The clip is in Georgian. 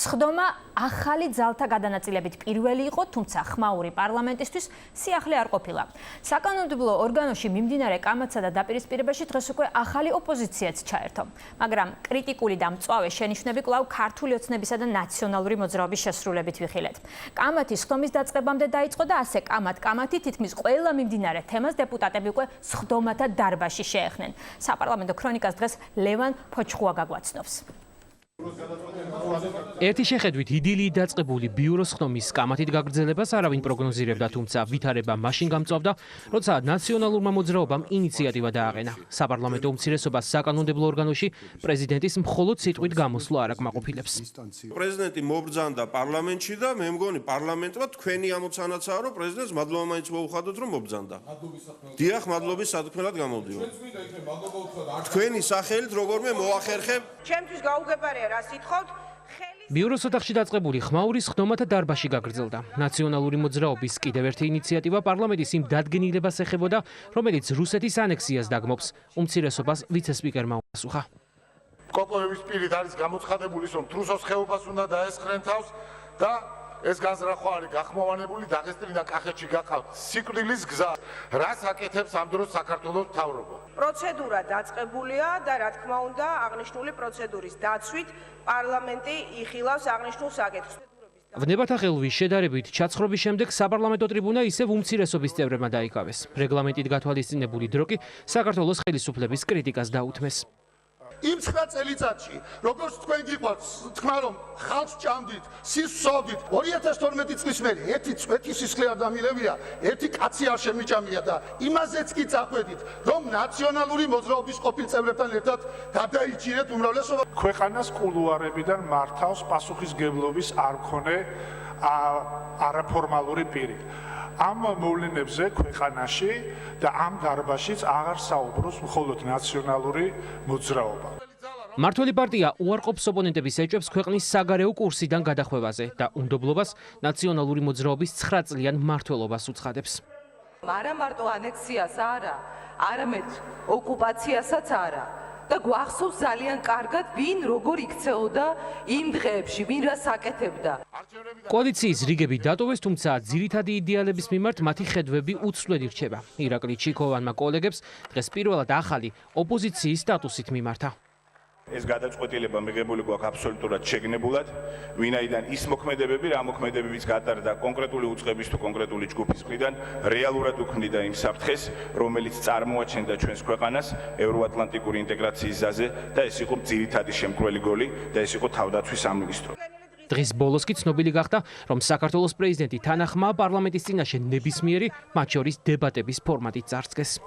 სხდომა ახალი ძალთა გადანაწილებით პირველი იყო, თუმცა ხმაური პარლამენტისთვის სიახლე არ ყოფილა. საკანონმდებლო ორგანოში მიმდინარე კამათსა და დაპირისპირებაში დღეს უკვე ახალი ოპოზიციაც ჩაერთო. მაგრამ კრიტიკული და მწვავე შენიშვნები კვლავ ქართული ოცნებისა და ნაციონალური მოძრაობის შესრულებით ვიხილეთ. კამათი სხდომის დაწყებამდე დაიწყო და ასე კამათი თითქმის ყველა მიმდინარე თემას დეპუტატები უკვე სხდომათა დარბაზში შეეხნენ. საპარლამენტო ქრონიკას დღეს ლევან ფოჩხუა გაგვაცნობს. ერთი შეხედვით იდილიით დაწყებული ბიუროს სხდომის კამათით გაგრძელებას არავინ პროგნოზირებდა, თუმცა ვითარება მაშინ გამწვავდა, როცა ნაციონალურმა მოძრაობამ ინიციატივა დააყენა. საპარლამენტო უმცირესობას საკანონმდებლო ორგანოში პრეზიდენტის მხოლოდ სიტყვით გამოსვლა არ აკმაყოფილებს. პრეზიდენტი მობრძანდა პარლამენტში და მე მგონი პარლამენტმა თქვენი ამოცანაცაა, რომ პრეზიდენტს მადლობა მაინც მოუხადოთ, რომ მობრძანდა. დიახ, მადლობის სათქმელად გამოვდივარ. თქვენი სახელით როგორმე მოახერხებ. ჩემთვის გაუგებარია რა სიტყვით. ბიუროს ოთახში დაწყებული ხმაური სხდომათა დარბაზში გაგრძელდა. ნაციონალური მოძრაობის კიდევ ერთი ინიციატივა პარლამენტის იმ დადგენილებას ეხებოდა, რომელიც რუსეთის ანექსიას დაგმობს. უმცირესობას ვიცე-სპიკერმა უპასუხა. კოპოების პირით არის გამოცხადებული, რომ თრუსოს ხეობას უნდა დაესხნენ თავს და ეს განზრახვა არის გახმოვანებული დაღესტნიდან კახეთში გაყავთ სიკვდილის გზა. რას აკეთებს ამ დროს საქართველოს მთავრობა? პროცედურა დაწყებულია და რა თქმა უნდა აღნიშნული პროცედურის დაცვით პარლამენტი იხილავს აღნიშნულ საკითხს. ვნებათა ხელვის შედარებით ჩაცხრობის შემდეგ საპარლამენტო ტრიბუნა ისევ უმცირესობის წევრებმა დაიკავეს. რეგლამენტით გათვალისწინებული დრო კი საქართველოს ხელისუფლების კრიტიკას დაუთმეს. იმ 9 წელიწადში, როგორც თქვენ გიყვართ, თქმა რომ ხალხს ჭამდით, სისვსავდით, 2012 წლის მერე ერთი წვეთი სისხლი არ დამილევია, ერთი კაცი არ შემიჭამია და იმაზეც კი წახვედით, რომ ნაციონალური მოძრაობის ყოფილ წევრებთან ერთად გადაიჭირეთ უმრავლესობა. ქვეყანას კულუარებიდან მართავს პასუხისგებლობის არ მქონე არაფორმალური პირი. ამ მოვლენებზე ქვეყანაში და ამ დარბაზშიც აღარ საუბრობს მხოლოდ ნაციონალური მოძრაობა. მართველი პარტია უარყოფს ოპონენტების ეჭვებს ქვეყნის საგარეო კურსიდან გადახვევაზე და უნდობლობას ნაციონალური მოძრაობის 9 წლიან მმართველობას უცხადებს. არა მარტო ანექსიას არა, არამედ ოკუპაციასაც არა. და გვახსოვს ძალიან კარგად, ვინ როგორ იქცეოდა იმ დღეებში, ვინ რას აკეთებდა. კოალიციის რიგები დატოვეს, თუმცა ძირითადი იდეალების მიმართ მათი ხედვები უცვლელი რჩება. ირაკლი ჩიქოვანმა კოლეგებს დღეს პირველად ახალი ოპოზიციის სტატუსით მიმართა. ეს გადაწყვეტილება მიღებული გვაქვს აბსოლუტურად შეგნებულად, ვინაიდან ის მოქმედებები, რა მოქმედებებიც გატარდა კონკრეტული უწყების თუ კონკრეტული ჯგუფის მხრიდან, რეალურად უქმნიდა იმ საფრთხეს, რომელიც წარმოაჩენდა ჩვენს ქვეყანას ევროატლანტიკური ინტეგრაციის გზაზე და ეს იყო ძირითადი შემკვრელი გოლი და ეს იყო თავდაცვის სამინისტრო. დღის ბოლოს კი ცნობილი გახდა, რომ საქართველოს პრეზიდენტი თანახმაა პარლამენტის წინაშე ნებისმიერი, მათ შორის დებატების ფორმატით წარსდგეს.